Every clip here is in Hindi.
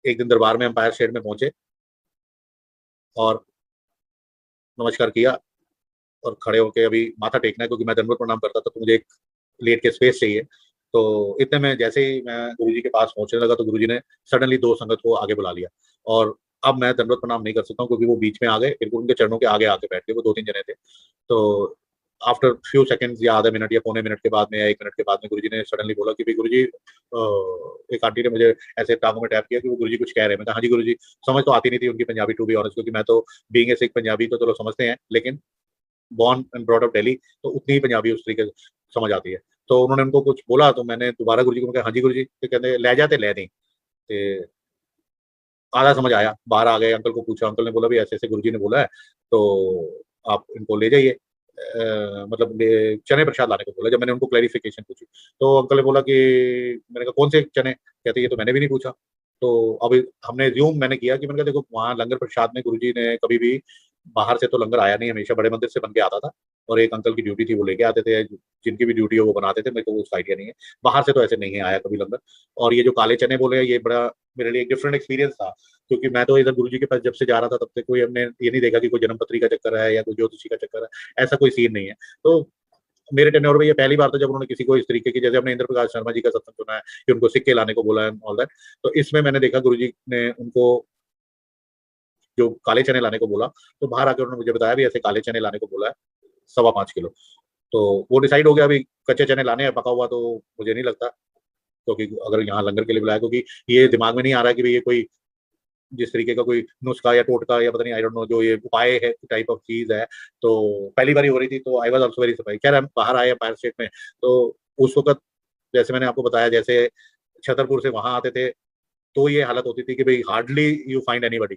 एक दिन दरबार में एम्पायर स्टेट में पहुंचे और नमस्कार किया और खड़े होके अभी माथा टेकना है क्योंकि मैं दंडवत प्रणाम करता था, तो मुझे एक लेट के स्पेस चाहिए। तो इतने में जैसे ही मैं गुरुजी के पास पहुंचने लगा तो गुरुजी ने सडनली दो संगत को आगे बुला लिया। और अब मैं दंडवत प्रणाम नहीं कर सकता हूँ क्योंकि वो बीच में आ गए, बिल्कुल उनके चरणों के आगे आके बैठ गए। वो दो तीन जने थे। तो आफ्टर फ्यू सेकंड्स या आधे मिनट या पौने मिनट के बाद में या एक मिनट के बाद में गुरुजी ने सडनली बोला कि भाई गुरुजी, एक आंटी ने मुझे ऐसे टांगों में टैप किया कि वो गुरुजी कुछ कह रहे हैं। मैं कहा हाँ जी गुरुजी। समझ तो आती नहीं थी उनकी पंजाबी, टू बी ऑनेस्ट, क्योंकि मैं तो बीइंग ए सिख पंजाबी तो चलो समझते हैं, लेकिन born and brought up Delhi, तो उतनी ही पंजाबी उस तरीके से समझ आती है। तो उन्होंने उनको कुछ बोला तो मैंने दोबारा गुरुजी को कहा हाँ जी गुरुजी। तो कहते ले जाते ले नहीं। ते आधा समझ आया, बाहर आ गए, अंकल को पूछा, अंकल ने बोला भी ऐसे ऐसे गुरुजी ने बोला है तो आप इनको ले जाइए, मतलब चने प्रसाद लाने को बोला। जब मैंने उनको क्लैरिफिकेशन पूछी तो अंकल ने बोला कि, मैंने कहा कौन से चने, कहते ये तो मैंने भी नहीं पूछा। तो अब हमने ज्यूम मैंने किया कि मैंने कहा देखो वहाँ लंगर प्रसाद में गुरुजी ने कभी भी बाहर से तो लंगर आया नहीं, हमेशा बड़े मंदिर से बन के आता था। और एक अंकल की ड्यूटी थी, वो लेके आते थे, जिनकी भी ड्यूटी हो वो बनाते थे, मेरे को उसका आइडिया नहीं है। बाहर से तो ऐसे नहीं है आया कभी लंगर। और ये जो काले चने बोले हैं, ये बड़ा मेरे लिए एक डिफरेंट एक्सपीरियंस था, क्योंकि मैं तो इधर गुरुजी के पास जब से जा रहा था तब से कोई हमने ये नहीं देखा कि कोई जन्मपत्री का चक्कर है या कोई ज्योतिषी का चक्कर है, ऐसा कोई सीन नहीं है। तो मेरे टेन्योर में ये पहली बार था जब उन्होंने किसी को इस तरीके की, जैसे हमने इंद्र प्रकाश शर्मा जी का सत्संग सुना है कि उनको सिक्के लाने को बोला है ऑल दैट, तो इसमें मैंने देखा गुरुजी ने उनको जो काले चने लाने को बोला, तो बाहर आकर उन्होंने मुझे बताया भी ऐसे काले चने लाने को बोला है, 5.25 किलो। तो वो डिसाइड हो गया, अभी कच्चे चने लाने हैं, पका हुआ तो मुझे नहीं लगता, क्योंकि अगर यहाँ लंगर के लिए बुलाया, क्योंकि ये दिमाग में नहीं आ रहा कि भाई ये कोई जिस तरीके का कोई नुस्खा या टोटका या पता नहीं, आई डोंट नो, जो ये उपाय है टाइप ऑफ चीज है। तो पहली बार हो रही थी तो I was also very surprise. खैर हम बाहर आए फायर स्टेट में, तो उस वक्त जैसे मैंने आपको बताया, जैसे छतरपुर से वहां आते थे तो ये हालत होती थी कि भाई हार्डली यू फाइंड एनीबॉडी।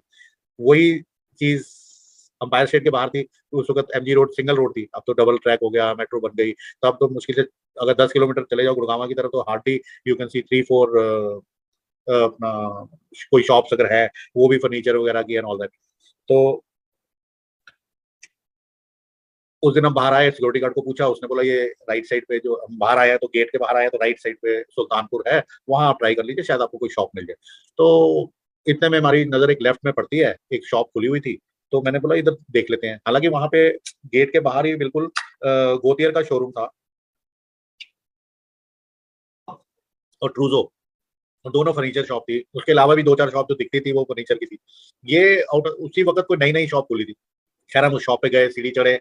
वही चीज अंपायर स्टेट के बाहर थी, तो उस वक्त एमजी रोड सिंगल रोड थी, अब तो डबल ट्रैक हो गया, मेट्रो बन गई। तो अब तो मुश्किल से अगर 10 किलोमीटर चले जाओ गुड़गांव की तरफ तो हार्डली यू कैन सी 3-4 अपना कोई शॉप्स अगर है, वो भी फर्नीचर वगैरह की एंड ऑल दैट। तो उस दिन हम बाहर आए, सिक्योरिटी गार्ड को पूछा, उसने बोला ये राइट साइड पे, जो हम बाहर आए तो गेट के बाहर आए तो राइट साइड पे सुल्तानपुर है, वहां आप ट्राई कर लीजिए, शायद आपको कोई शॉप मिल जाए। तो इतने में हमारी नजर एक लेफ्ट में पड़ती है, एक शॉप खुली हुई थी। तो मैंने बोला इधर देख लेते हैं, हालांकि वहां पे गेट के बाहर ही बिल्कुल गोतियर का शोरूम था और ट्रूजो, दोनों फर्नीचर शॉप थी। उसके अलावा भी दो चार शॉप जो दिखती थी वो फर्नीचर की थी। ये आउट उसी वक्त कोई नई नई शॉप खुली थी। खैर हम उस शॉप पे गए, सीढ़ी चढ़े,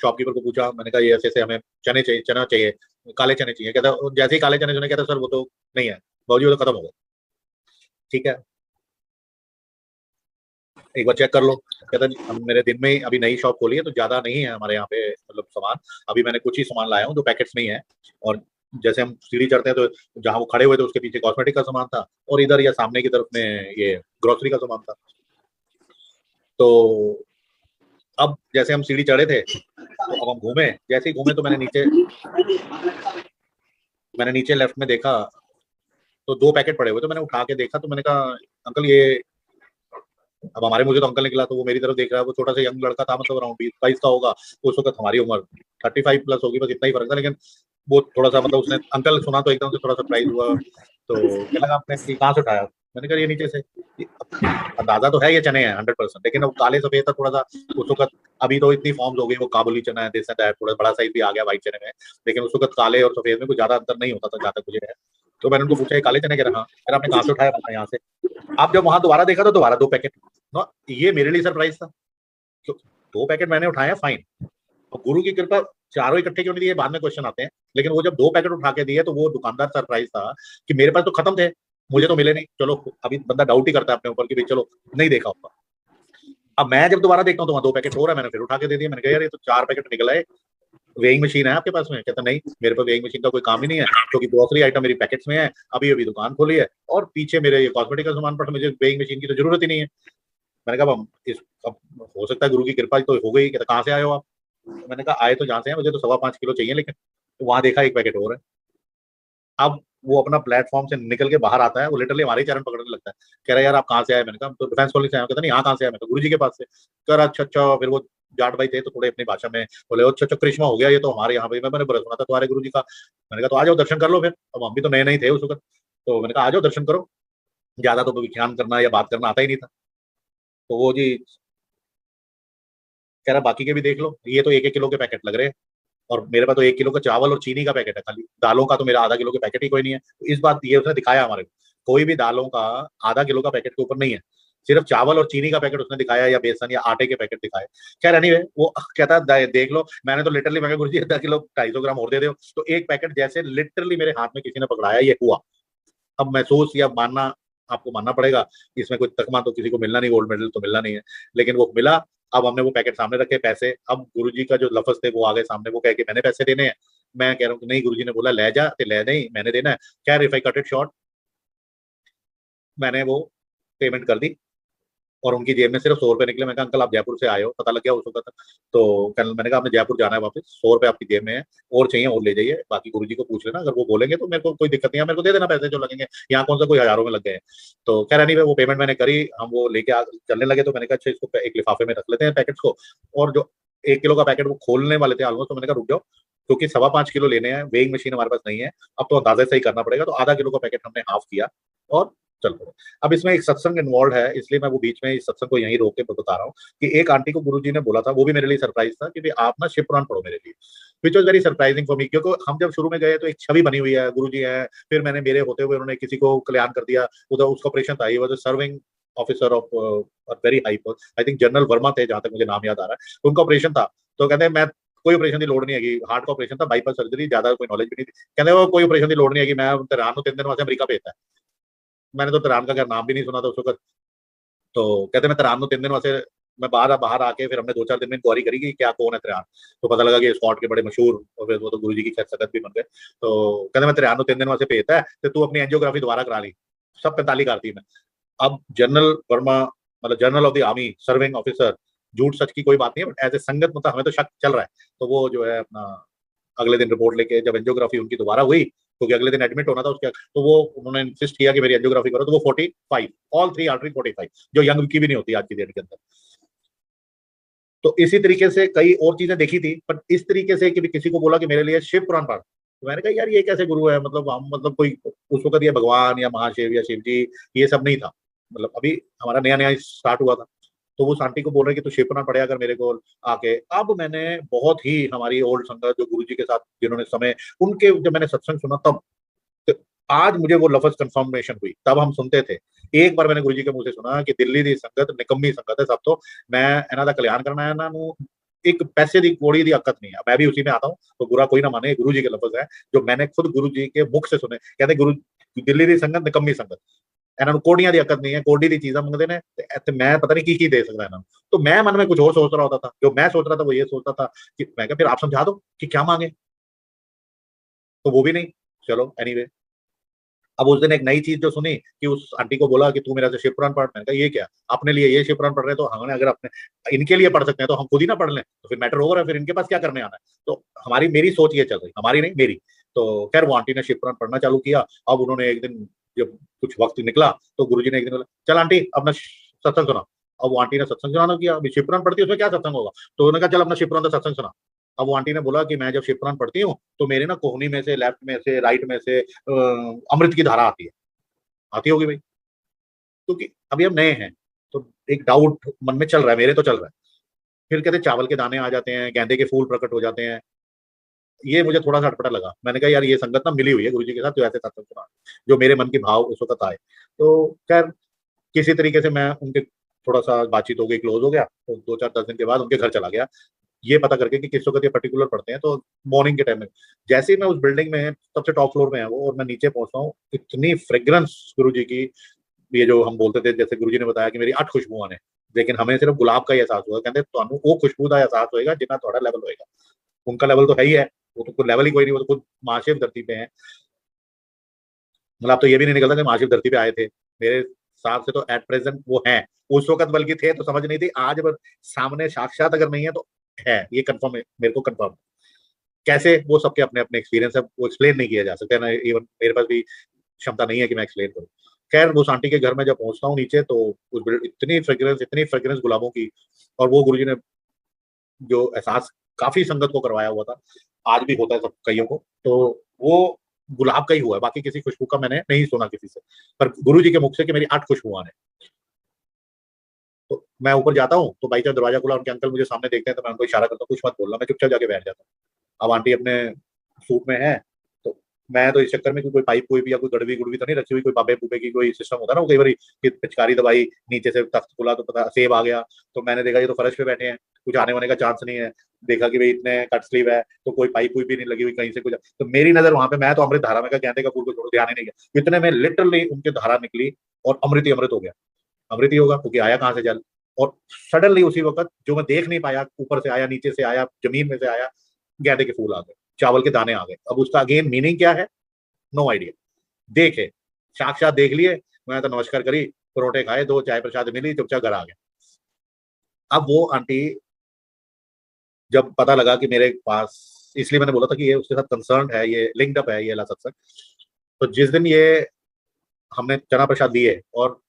शॉपकीपर को पूछा, मैंने कहा ये ऐसे ऐसे हमें चने चाहिए, चना चाहिए, काले चने चाहिए। कहता जैसे ही काले चने सुने, कहता सर वो तो नहीं है बाबूजी, वो तो खत्म हो गए। ठीक है, एक बार चेक कर लो। कहता हम मेरे दिन में ही अभी नई शॉप खोली है तो ज्यादा नहीं है हमारे यहाँ पे मतलब सामान, अभी मैंने कुछ ही सामान लाया हूँ जो पैकेट्स में ही है। और जैसे हम सीढ़ी चढ़ते हैं तो जहाँ वो खड़े हुए थे उसके पीछे कॉस्मेटिक का सामान था, और इधर या सामने की तरफ में ये ग्रोसरी का सामान था। तो अब जैसे हम सीढ़ी चढ़े थे तो अब हम घूमे, जैसे ही घूमे तो मैंने नीचे लेफ्ट में देखा तो दो पैकेट पड़े हुए, तो मैंने उठा के देखा, तो मैंने कहा अंकल ये, अब हमारे मुझे तो अंकल निकला तो वो मेरी तरफ देख रहा है, वो छोटा सा यंग लड़का था, मतलब अराउंड 20-22 का होगा। उस वक्त हमारी उम्र 35 प्लस होगी, बस इतना ही फर्क था। लेकिन वो थोड़ा सा मतलब उसने अंकल सुना तो एकदम से थोड़ा सरप्राइज हुआ। तो कहने लगा आपने ये कहाँ से उठाया, मैंने कहा ये नीचे से। अंदाजा तो है ये चने हैं 100%, लेकिन अब काले सफेद था थोड़ा सा उस वक्त। अभी तो इतनी फॉर्म्स हो गई, वो काबुली चना है, दिस एंड दैट, थोड़ा बड़ा साइज भी आ गया व्हाइट चने में, लेकिन उस वक्त काले और सफेद में कुछ ज्यादा अंतर नहीं होता था जहाँ तक मुझे है। तो मैंने उनको पूछा ये काले चने, कह रहा हाँ। फिर आपने कहाँ से उठाया, पता यहाँ से। आप जब वहां दोबारा देखा तो दोबारा दो पैकेट ना, ये मेरे लिए सरप्राइज था। तो दो पैकेट मैंने उठाया, फाइन। और गुरु की कृपा, चारों इकट्ठे क्यों नहीं दिए बाद में क्वेश्चन आते हैं, लेकिन वो जब दो पैकेट उठा के दिए तो वो दुकानदार सरप्राइज था कि मेरे पास तो खत्म थे, मुझे तो मिले नहीं। चलो अभी बंदा डाउट ही करता है अपने ऊपर कि भाई चलो नहीं देखा होगा। अब मैं जब दोबारा देखता हूँ तो वहाँ दो पैकेट हो रहा है, मैंने फिर उठा के दे दिया। मैंने कहा यार ये तो चार पैकेट निकल आए, वेइंग मशीन है आपके पास में, कहता नहीं मेरे पास वेइंग मशीन का कोई काम ही नहीं है, क्योंकि ग्रोसरी आइटम मेरी पैकेट्स में है, अभी अभी दुकान खोली है और पीछे मेरे ये कॉस्मेटिक का सामान पड़ा, मुझे वेइंग मशीन की तो जरूरत ही नहीं है। मैंने कहा अब इस अब हो सकता है गुरु की कृपा तो हो गई। कहता कहाँ से आए हो आप, मैंने कहा आए तो जहाँ से हैं, मुझे तो 5.25 किलो चाहिए, लेकिन तो वहां देखा एक पैकेट और है। अब वो अपना प्लेटफॉर्म से निकल के बाहर आता है, वो लिटरली हमारे चरण पकड़ने लगता है, कह रहा है यार आप कहाँ से आए, मैंने कहा तो डिफेंस कॉलेज से आया। कहता नहीं यहाँ कहाँ से आया, मैं तो गुरु जी के पास से। कह रहा अच्छा अच्छा, फिर वो जाट भाई थे तो थोड़े अपनी भाषा में बोले अच्छा अच्छा करिश्मा हो गया ये तो हमारे यहाँ पे, मैंने बड़ा सुना था तुम्हारे गुरु जी का। मैंने कहा तो आ जाओ दर्शन कर लो फिर, अब हम भी तो नए नए थे उस वक्त। तो मैंने कहा आ जाओ दर्शन करो। ज्यादा तो विज्ञान करना या बात करना आता ही नहीं था। तो वो जी कह रहा बाकी के भी देख लो, ये तो 1-1 किलो के पैकेट लग रहे हैं, और मेरे पास तो 1 किलो का चावल और चीनी का पैकेट है खाली, दालों का तो मेरा आधा किलो के पैकेट ही कोई नहीं है। तो इस बात ये उसने दिखाया हमारे को, कोई भी दालों का आधा किलो का पैकेट के ऊपर नहीं है, सिर्फ चावल और चीनी का पैकेट उसने दिखाया, या बेसन या आटे के पैकेट दिखाए। खैर एनीवे वो कहता देख लो, मैंने तो लिटरली, मैं गुरु जी आधा किलो 250 ग्राम और दे दो, तो एक पैकेट जैसे लिटरली मेरे हाथ में किसी ने पकड़ाया ये हुआ। अब महसूस या मानना आपको मानना पड़ेगा, इसमें कोई तकमा तो किसी को मिलना नहीं, गोल्ड मेडल तो मिलना नहीं है, लेकिन वो मिला। अब हमने वो पैकेट सामने रखे, पैसे, अब गुरुजी का जो लफ्ज थे वो आगे सामने, वो कह के मैंने पैसे देने हैं। मैं कह रहा हूँ कि नहीं, गुरुजी ने बोला ले जा, ते ले नहीं, मैंने देना है। खैर if I cut it short, मैंने वो पेमेंट कर दी, और उनकी जेब में सिर्फ 100 रुपए निकले। मैंने कहा अंकल आप जयपुर से आए हो, पता लग गया उस वक्त तक। तो कल मैंने कहा आपने जयपुर जाना है वापस, 100 रुपए आपकी जेब में है, और चाहिए और ले जाइए, बाकी गुरुजी को पूछ लेना, अगर वो बोलेंगे तो मेरे को कोई दिक्कत नहीं है, मेरे को दे देना पैसे जो लगेंगे, यहाँ कौन सा कोई हजारों में लग गए हैं। तो खैर नहीं, वो पेमेंट मैंने करी, हम वो लेके चलने लगे। तो मैंने कहा अच्छा इसको एक लिफाफे में रख लेते हैं पैकेट्स को, और जो 1 किलो का पैकेट वो खोलने वाले थे ऑलमोस्ट, तो मैंने कहा रुक जाओ, क्योंकि 5.25 किलो लेने हैं, वेइंग मशीन हमारे पास नहीं है, अब तो अंदाजे से ही करना पड़ेगा। तो आधा किलो का पैकेट हमने हाफ किया और चल पड़े। अब इसमें एक सत्संग इन्वॉल्व है, इसलिए मैं वो बीच में इस सत्संग को यहीं रोक के बता रहा हूँ कि एक आंटी को गुरुजी ने बोला था, वो भी मेरे लिए सरप्राइज था कि भाई आप ना शिव पुराण पढ़ो मेरे लिए, which was very surprising for me, क्योंकि हम जब शुरू में गए तो एक छवि बनी हुई है गुरुजी है, फिर मैंने मेरे होते हुए उन्होंने किसी को कल्याण कर दिया, उधर उसका ऑपरेशन था, he was serving officer of very high post, I think general Verma थे जहां तक मुझे नाम याद आ रहा है, उनका ऑपरेशन था। तो कहते हैं मैं कोई ऑपरेशन की लोड नहीं है, हार्ट का ऑपरेशन था, बाईपास सर्जरी, ज्यादा कोई नॉलेज भी नहीं थी, कहते वो कोई ऑपरेशन की लोड नहीं है, मैं तेरान 3 दिन वहां से अमरीका भेजता है। मैंने तो तेरान का क्या नाम भी नहीं सुना था उस वक्त। तो कहते मैं तेरान 3 दिन वहां से, मैं बाहर बाहर आके फिर हमने 2-4 दिन में इंक्वायरी करी कि क्या कौन है तेरान, तो पता लगा कि स्कॉट के बड़े मशहूर, और फिर वो तो गुरु जी की खैर संगत भी बन गए। तो कहते मैं तेरान 3 दिन वहां से भेजता है, तो तू अपनी एंजियोग्राफी दोबारा करा ली, सब 45 करती में। अब जनरल वर्मा, मतलब general of the army, serving officer, झूठ सच की कोई बात नहीं है, बट एज ए संगत मतलब हमें तो शक चल रहा है। तो वो जो है अपना अगले दिन रिपोर्ट लेके जब एंजियोग्राफी उनकी दोबारा हुई, क्योंकि अगले दिन एडमिट होना था उसके, तो वो उन्होंने इंसिस्ट किया कि मेरी एंजियोग्राफी करो, तो वो 45, ऑल 3 आर्टरी 45, जो यंग की भी नहीं होती आज की डेट के अंदर। तो इसी तरीके से कई और चीजें देखी थी, पर इस तरीके से कि भी किसी को बोला कि मेरे लिए शिव पुराण पढ़, तो मैंने कहा यार ये कैसे गुरु है, मतलब हम मतलब कोई उस वक्त ये भगवान या महाशिव या शिव जी ये सब नहीं था, मतलब अभी हमारा नया नया स्टार्ट हुआ था। तो वो आंटी को बोल रहे कि तू शिव पुराण पढ़ेगा अगर मेरे को आके। अब मैंने बहुत ही हमारी ओल्ड संगत जो गुरु जी के साथ जिन्होंने समय, उनके जब मैंने सत्संग सुना तब, तो आज मुझे वो लफ्ज कंफर्मेशन हुई। तब हम सुनते थे, एक बार मैंने गुरुजी के मुंह से सुना कि दिल्ली दी संगत निकम्मी संगत है सब, तो मैं इन्हां दा कल्याण करना है, इन्हां नूं एक पैसे दी कोड़ी दी अकत नहीं है। मैं भी उसी में आता हूँ, तो बुरा कोई ना माने, गुरु जी के लफ्ज है जो मैंने खुद गुरु जी के मुख से सुने। कहते गुरु दिल्ली दी संगत निकम्मी संगत, इन्होंने कोडियां दी अकत नहीं है, कोडी दी चीज़ां मंगते ने, ते मैं पता नहीं की दे सकता इन्होंने। तो मैं मन में कुछ और सोच रहा होता था, जो मैं सोच रहा था वो ये सोचता था कि मैं क्या फिर आप समझा दो कि क्या मांगे, तो वो भी नहीं। चलो एनीवे, अब उस दिन एक नई चीज जो सुनी कि उस आंटी को बोला कि तू मेरा से शिव पुराण पढ़, मैंने कहा ये क्या, अपने लिए ये शिव पुराण पढ़ रहे हैं, तो हमने अगर अपने इनके लिए पढ़ सकते हैं तो हम खुद ही ना पढ़ लें, तो फिर मैटर ओवर है, फिर इनके पास क्या करने आना है। तो हमारी मेरी सोच ये चल रही, हमारी नहीं मेरी। तो खैर वो आंटी ने शिव पुराण पढ़ना चालू किया। अब उन्होंने एक दिन जब कुछ वक्त निकला, तो गुरुजी ने एक दिन बोला चल आंटी अपना सत्संग सुना। अब वो आंटी ने सत्संग सुनाना किया, अभी शिव पुराण पढ़ती है उसमें क्या सत्संग होगा, तो उन्होंने कहा चल अपना शिव पुराण का सत्संग सुना। अब वो आंटी ने बोला कि मैं जब शिव पुराण पढ़ती हूँ तो मेरे ना कोहनी में से, लेफ्ट में से, राइट में से अमृत की धारा आती है। आती होगी भाई, क्योंकि अभी हम नए हैं, तो एक डाउट मन में चल रहा है, मेरे तो चल रहा है। फिर कहते चावल के दाने आ जाते हैं, गेंदे के फूल प्रकट हो जाते हैं। ये मुझे थोड़ा सा अटपटा लगा, मैंने कहा यार ये संगत ना मिली हुई है गुरु जी के साथ, जो ऐसे सत्संग सुना, जो मेरे मन के भाव उस वक्त आए। तो खैर किसी तरीके से मैं उनके, थोड़ा सा बातचीत हो गई, क्लोज हो गया। तो 2-4-10 दिन के बाद उनके घर चला गया, ये पता करके कि किस वक्त ये पर्टिकुलर पढ़ते हैं। तो मॉर्निंग के टाइम में जैसे ही मैं उस बिल्डिंग में सबसे टॉप फ्लोर में है वो, और मैं नीचे पहुंचता हूँ, इतनी फ्रेग्रेंस गुरु जी की, ये जो हम बोलते थे, जैसे गुरुजी ने बताया कि मेरी 8 खुशबुआं ने, लेकिन हमें सिर्फ गुलाब का ही एहसास हुआ। कहते ਤੁਹਾਨੂੰ वो खुशबू का एहसास होएगा जितना थोड़ा लेवल होएगा। उनका लेवल तो है ही है, वो तो कोई लेवल ही कोई नहीं, वो तो खुद महाशिव धरती पे है। मतलब अब तो ये भी नहीं निकलता कि महाशिव धरती पे आए थे, मेरे हिसाब से तो एट प्रेजेंट वो हैं। उस वक्त बल्कि थे तो समझ नहीं थी, आज अगर सामने साक्षात अगर नहीं है तो है, ये कंफर्म है, मेरे को कंफर्म। कैसे, वो सबके अपने अपने एक्सपीरियंस है, वो एक्सप्लेन नहीं किया जा सकता ना, इवन मेरे पास भी क्षमता नहीं है कि मैं एक्सप्लेन करूँ। खैर उस आंटी के घर में जब पहुंचता हूँ नीचे, तो उस इतनी फ्रेग्रेंस गुलाबों की, और वो गुरुजी ने जो एहसास काफी संगत को करवाया हुआ था, आज भी होता है सब कईयों को। तो वो गुलाब का ही हुआ है, बाकी किसी खुशबू का मैंने नहीं सुना किसी से, पर गुरुजी के मुख से कि मेरी 8 खुशबुआं हैं। तो मैं ऊपर जाता हूँ तो भाई साहब दरवाजा खुला, उनके अंकल मुझे सामने देखते हैं तो मैं उनको इशारा करता हूँ, कुछ मत बोलना, मैं चुपचाप जाके बैठ जाता हूँ। अब आंटी अपने सूट में है, तो मैं तो इस चक्कर में कि कोई पाइप कोई भी या कोई गड़वी गुड़वी तो नहीं रखी हुई, कोई बाबे बुबे की कोई सिस्टम होता है ना, वो कई बार कि पिचकारी दवाई नीचे से तख्त खुला तो पता सेब आ गया, तो मैंने देखा ये तो फर्श पे बैठे हैं, कुछ आने वाने का चांस नहीं है, देखा कि भाई इतने कट स्लीव है तो कोई पाइप हुई भी नहीं लगी हुई कहीं से कुछ, तो मेरी नजर वहां पे, मैं तो अमृत धारा में का गेंदे का फूल को छोड़ ध्यान ही नहीं गया, इतने में लिटरली उनकी धारा निकली और अमृत ही अमृत हो गया। अमृत ही होगा क्योंकि आया कहाँ से जल, और सडनली उसी वक्त जो मैं देख नहीं पाया, ऊपर से आया, नीचे से आया, जमीन में से आया, गेंदे के फूल आ गए, चावल के दाने आ गए। अब उसका अगेन मीनिंग क्या है, नो आइडिया। देखे, साक्षात देख लिए, मैं तो नमस्कार करी, परोठे खाए, 2 चाय प्रसाद मिली, चुपचाप घर आ गया। अब वो आंटी जब पता लगा कि मेरे पास, इसलिए मैंने बोला था कि ये उसके साथ कंसर्न है, ये लिंक्ड अप है ये वाला सत्संग। तो जिस दिन ये हमने चना प्रसाद दिए और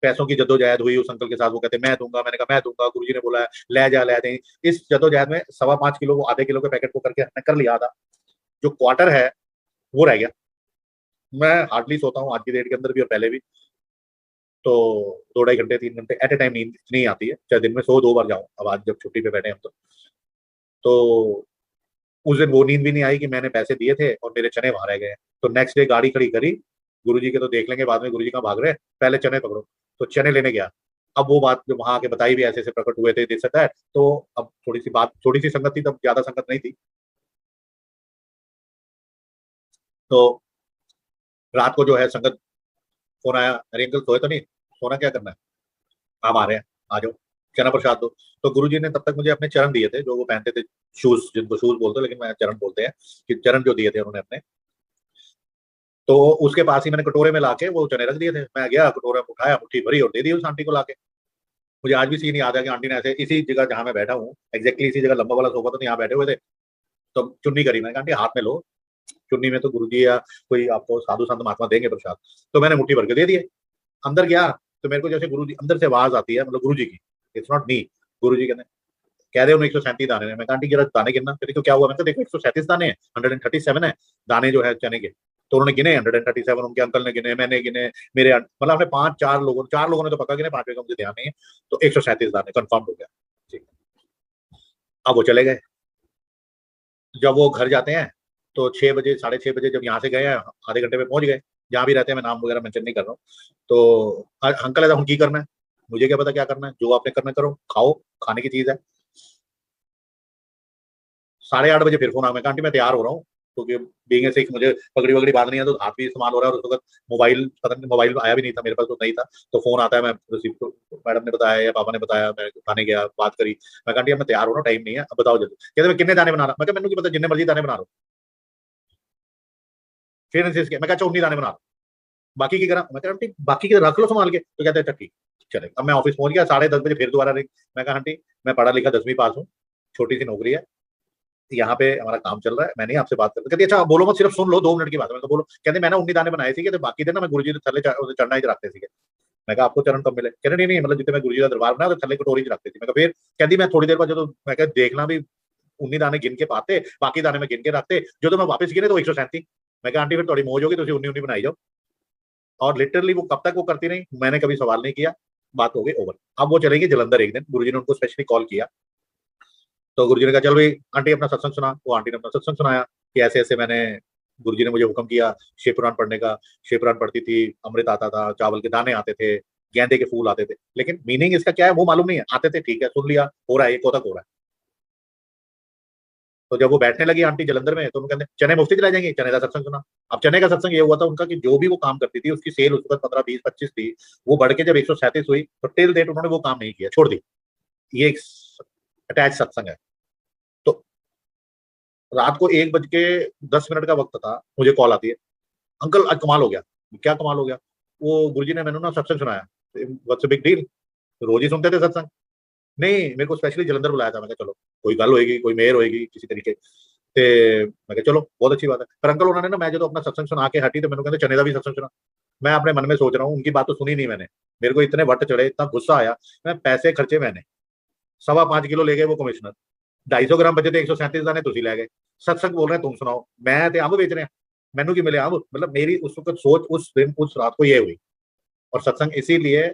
पैसों की जद्दोजहद हुई उस अंकल के साथ, वो कहते मैं दूंगा, मैंने कहा मैं दूंगा, गुरुजी ने बोला है ले जा ले दे, इस जद्दोजहद में 5.25 किलो वो आधे किलो के पैकेट को करके हमने कर लिया था, जो क्वार्टर है वो रह गया। मैं हार्डली सोता हूँ आज की डेट के अंदर भी और पहले भी, तो 2 ढाई घंटे 3 घंटे एट ए टाइम नींद नहीं आती है, चाहे दिन में 100 2 बार जाऊँ। अब आज जब छुट्टी पे बैठे हम तो उस दिन वो नींद भी नहीं आई कि मैंने पैसे दिए थे और मेरे चने वहां रह गए। तो नेक्स्ट डे गाड़ी खड़ी करी, गुरुजी के तो देख लेंगे बाद में, गुरुजी कहाँ भाग रहे हैं, पहले चने पकड़ो, तो चने लेने गया। अब वो बात जो वहां आके बताई भी ऐसे ऐसे प्रकट हुए थे, दिस दैट, तो अब थोड़ी सी संगत थी, तब ज्यादा संगत नहीं थी। तो रात को जो है संगत फोन आया, अरे अंकल सोए तो नहीं, सोना क्या करना है, हम आ रहे हैं, आ जाओ, चना प्रसाद दो। तो गुरुजी ने तब तक मुझे अपने चरण दिए थे जो वो पहनते थे, शूज, जिनको शूज बोलते हैं लेकिन मैं चरण बोलते हैं, कि चरण जो दिए थे उन्होंने अपने, तो उसके पास ही मैंने कटोरे में लाके वो चने रख दिए थे। मैं गया, कटोरे में उठाया, मुट्ठी भरी और दे दी उस आंटी को लाके। मुझे आज भी सीन याद है कि आंटी ने ऐसे इसी जगह जहां मैं बैठा हूँ, एग्जैक्टली इसी जगह लंबा वाला सोफा, तो यहाँ बैठे हुए थे, तो चुन्नी करी, मैंने कहा आंटी हाथ में लो, चुन्नी में तो गुरुजी या कोई आपको साधु संत महात्मा देंगे प्रसाद, तो मैंने मुट्ठी भर के दे दिए। अंदर गया तो मेरे को जैसे गुरुजी अंदर से आवाज आती है, मतलब गुरुजी की, इट्स नॉट मी, गुरुजी कहते हैं, कह रहे हो 137 दाने हैं। मैं कहा आंटी जरा दाने गिनना, कहती तो क्या हुआ, मैं कहा देखो 137 दाने हैं, 137 है दाने जो है चने के। तो उन्होंने गिने 137, उनके अंकल ने गिने, मैंने गिने, मेरे मतलब हमने 4 लोगों ने तो पक्का गिने, 5वें का मुझे ध्यान नहीं है, तो 137 दाने कंफर्म हो गया। ठीक, अब वो चले गए। जब वो घर जाते हैं तो 6 बजे 6:30 बजे जब यहाँ से गए हैं, आधे घंटे में पहुंच गए, जहाँ भी रहते हैं, मैं नाम वगैरह मेंशन नहीं कर रहा हूँ। तो अंकल है, हम की करना है, मुझे क्या पता क्या करना है, जो आपने करना करो, खाओ, खाने की चीज है। 8:30 बजे फिर फोन आ, मैं कहा आंटी मैं तैयार हो रहा हूँ, क्योंकि बीइंग ए सिख मुझे पगड़ी वगड़ी बांधनी है, तो हाथ भी इस्तेमाल हो रहा है, और उस वक्त मोबाइल, पता नहीं मोबाइल आया भी नहीं था मेरे पास, तो नहीं था। तो फोन आता है, मैं रिसीव, मैडम ने बताया या पापा ने बताया, मैं खाने गया, बात करी, मैं कहा आंटी अब मैं तैयार हो रहा हूँ, टाइम नहीं है, अब बताओ जल्दी। कहते मैं कितने दाने बना रहा, मैं कहा मैंने की पता, जितने मर्जी दाने बना रहा हूँ। फिर इंसिस्ट किया, मैं कहा 19 दाने बना रहा हूँ, बाकी की करा, मैं कहा आंटी बाकी के रख लो संभाल के, तो कहते अच्छा ठीक, चले। अब मैं ऑफिस पहुंच गया, 10:30 बजे फिर दोबारा रिंग, मैं कहा आंटी मैं पढ़ा लिखा 10वीं पास हूँ, छोटी सी नौकरी है, यहाँ पे हमारा काम चल रहा है, मैं नहीं आपसे बात करता। कहती अच्छा बोलो मत, सिर्फ सुन लो, 2 मिनट की बात है। मैं कहा बोलो। कहते मैंने 19 दाने बनाए थे, बाकी थे ना मैं गुरुजी के थल्ले चढ़ना ही रखते थे। मैं कहा आपको चरण कब मिले, कहते नहीं नहीं, मतलब जितने मैं गुरुजी का दरबार बनाया तो थल्ले कटोरी च रखते थे। मैं कहा फिर, कहती मैं थोड़ी देर बाद जो, मैं कहा देखना भी 19 दाने गिन के पाते, बाकी दाने में गिन के रखते, जो तो मैं वापस गिने तो 137। मैं कहा आंटी फिर थोड़ी मौज होगी, तो 19 बनाई जाओ। और लिटरली वो कब तक वो करती रही, मैंने कभी सवाल नहीं किया, बात हो गई ओवर। अब वो चलेंगे जलंधर एक दिन, गुरुजी ने उनको स्पेशली कॉल किया, तो गुरुजी ने कहा चल भाई आंटी अपना सत्संग सुना। वो आंटी ने अपना सत्संग सुनाया कि ऐसे ऐसे मैंने, गुरुजी ने मुझे हुक्म किया शिव पुराण पढ़ने का। शिव पुराण पढ़ती थी, अमृत आता था, चावल के दाने आते थे, गेंदे के फूल आते थे, लेकिन मीनिंग इसका क्या है वो मालूम नहीं है। आते थे ठीक है, सुन लिया, हो रहा है, ये कोतक हो रहा है। तो जब वो बैठने लगी आंटी जलंधर में, तो उन्होंने कहते चने मुफ्ती चला जाएंगे, चने का सत्संग सुना। अब चने का सत्संग ये हुआ था उनका कि जो भी वो काम करती थी उसकी सेल उस वक्त 15 20 25 थी, वो बढ़ के जब 137 हुई तो टिल डेट उन्होंने वो काम नहीं किया, छोड़ दी। ये एक अटैच सत्संग है। तो रात को 1 बज के 10 मिनट का वक्त था, मुझे कॉल आती है, अंकल आज कमाल हो गया। क्या कमाल हो गया, वो गुरुजी ने मैंने ना सत्संग सुनाया। व्हाट्स बिग डील, रोज ही सुनते थे सत्संग। नहीं, मेरे को स्पेशली जलंधर बुलाया था। मैं कहा चलो कोई गल होएगी, कोई मेहर होएगी किसी तरीके ते, मैं कहा चलो बहुत अच्छी बात है। पर अंकल उन्होंने ना, मैं जो अपना सत्संग सुना के हटी तो मैंने कहते चने का भी सत्संग सुना। मैं अपने मन में सोच रहा हूँ उनकी बात तो सुनी नहीं मैंने, मेरे को इतने वट चढ़े, इतना गुस्सा आया, मैं पैसे खर्चे मैंने, 5.25 किलो ले गए वो कमिश्नर, 250 ग्राम बचे थे, 137 दाने तुसी लै गए, सत्संग बोल रहे हैं तुम सुनाओ, मैं ते अंब बेच रहे हैं। मैनू की मिले आप, मतलब मेरी उस वक्त सोच उस दिन उस रात को ये हुई। और सत्संग इसीलिए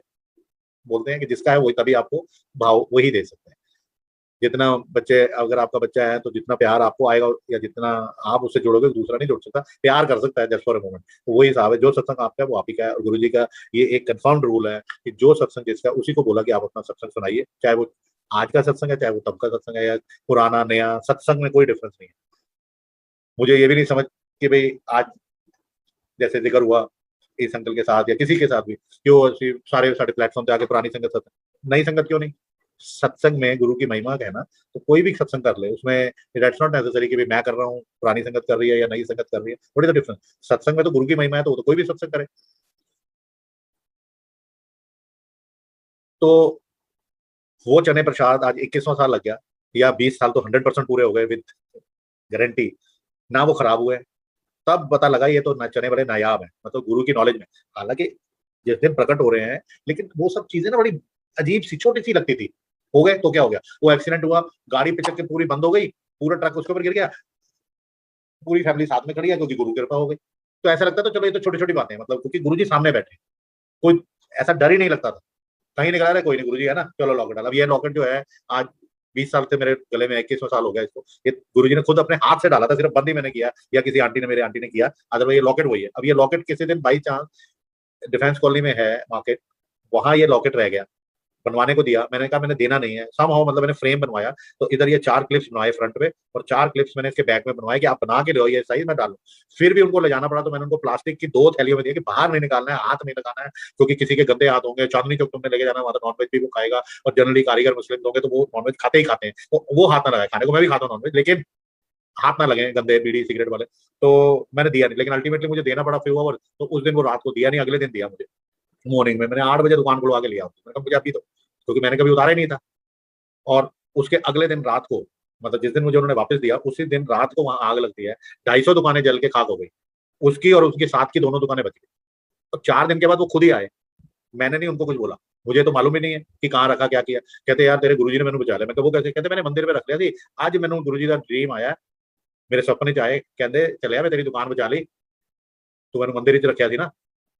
बोलते हैं कि जिसका है वही तभी आपको भाव वही दे सकते हैं। जितना बच्चे, अगर आपका बच्चा है तो जितना प्यार आपको आएगा या जितना आप उससे जुड़ोगे दूसरा नहीं जुड़ सकता, प्यार कर सकता है जस्ट फॉर अ मोमेंट। तो वही हिसाब है, जो सत्संग आपका है वो आप ही का है। और गुरु जी का ये एक कंफर्म्ड रूल है कि जो सत्संग जिसका उसी को बोला कि आप अपना सत्संग सुनाइए, चाहे वो आज का सत्संग है चाहे वो तब का सत्संग है या पुराना नया, सत्संग में कोई डिफरेंस नहीं है। मुझे ये भी नहीं समझ कि भाई आज जैसे जिक्र हुआ इस अंकल के साथ या किसी के साथ भी, क्यों सारे सारे प्लेटफॉर्म पे आके पुरानी संगत सत्संग, नई संगत क्यों नहीं? सत्संग में गुरु की महिमा है ना, तो कोई भी सत्संग कर ले उसमें, दैट्स नॉट नेसेसरी कि भाई मैं कर रहा हूँ पुरानी संगत कर रही है या नई संगत कर रही है, व्हाट इज द डिफरेंस? सत्संग में तो गुरु की महिमा है तो वो तो कोई भी सत्संग करे। तो वो चने प्रसाद आज 21वां साल लग गया, या 20 साल तो 100% पूरे हो गए विद गारंटी, ना वो खराब हुए। तब पता लगा ये तो चने बड़े नायाब है, मतलब गुरु की नॉलेज में। हालांकि जिस दिन प्रकट हो रहे हैं, लेकिन वो सब चीजें ना बड़ी अजीब सी छोटी सी लगती थी। हो गए तो क्या हो गया, वो एक्सीडेंट हुआ, गाड़ी पिचक के पूरी बंद हो गई, पूरा ट्रक उसके ऊपर गिर गया, पूरी फैमिली साथ में खड़ी है क्योंकि गुरु की कृपा हो गई। तो ऐसा लगता था चलो ये तो छोटी छोटी बातें हैं, मतलब क्योंकि गुरु जी सामने बैठे, कोई ऐसा डर ही नहीं लगता था। कहीं निकला रहा कोई नहीं, गुरु जी है ना, चलो लॉकेट डाला। अब ये लॉकेट जो है आज 20 साल से मेरे गले में, 21वां साल हो गया इसको, ये गुरु जी ने खुद अपने हाथ से डाला था, सिर्फ बंद ही मैंने किया या किसी आंटी ने, मेरे आंटी ने किया, अदरवाइज ये लॉकेट वही है। अब ये लॉकेट किसी दिन बाई चांस डिफेंस कॉलोनी में है मार्केट, वहां ये लॉकेट रह गया, बनवाने को दिया, मैंने कहा मैंने देना नहीं है समहाउ, मतलब मैंने फ्रेम बनवाया, तो इधर ये 4 क्लिप्स बनवाए फ्रंट पे और 4 क्लिप्स मैंने इसके बैक में बनवाए कि आप बना के लो ये साइज मैं डालू। फिर भी उनको ले जाना पड़ा, तो मैंने उनको प्लास्टिक की 2 थैलियों में दिया कि बाहर नहीं निकालना है, हाथ नहीं लगाना है, क्योंकि किसी के गंदे हाथ होंगे। चांदनी चौक तुमने लेके जाना, वहां तो नॉनवेज भी वो खाएगा, और जनरली कारीगर मुस्लिम होंगे तो वो नॉनवेज खाते ही खाते हैं, तो वो हाथ ना लगाए, खाने को मैं भी खाता हूँ नॉनवेज, लेकिन हाथ ना लगे गंदे बीड़ी सिगरेट वाले। तो मैंने दिया नहीं, लेकिन अल्टीमेटली मुझे देना पड़ा फ्यू आवर, तो उस दिन वो रात को दिया नहीं, अगले दिन दिया मुझे मॉर्निंग में। मैंने 8 बजे दुकान खुलवा के लिया, मैंने कहा मुझे अभी दो, क्योंकि मैंने कभी उतारा ही नहीं था। और उसके अगले दिन रात को, मतलब जिस दिन मुझे उन्होंने वापस दिया उसी दिन रात को वहां आग लगती है, 250 दुकानें जल के खाक हो गई, उसकी और उसके साथ की दोनों दुकानें बच गई। और 4 दिन के बाद वो खुद ही आए, मैंने नहीं उनको कुछ बोला, मुझे तो मालूम ही नहीं है कि कहाँ रखा क्या किया। कहते यार तेरे गुरुजी ने मैंने बचा लिया। मैं वो कैसे? कहते मैंने मंदिर में रख लिया थी, आज मैंने गुरुजी का ड्रीम आया, मेरे सपने च आए, कहते चले मैं तेरी दुकान बचा ली, तो मैंने मंदिर च रखा थी ना।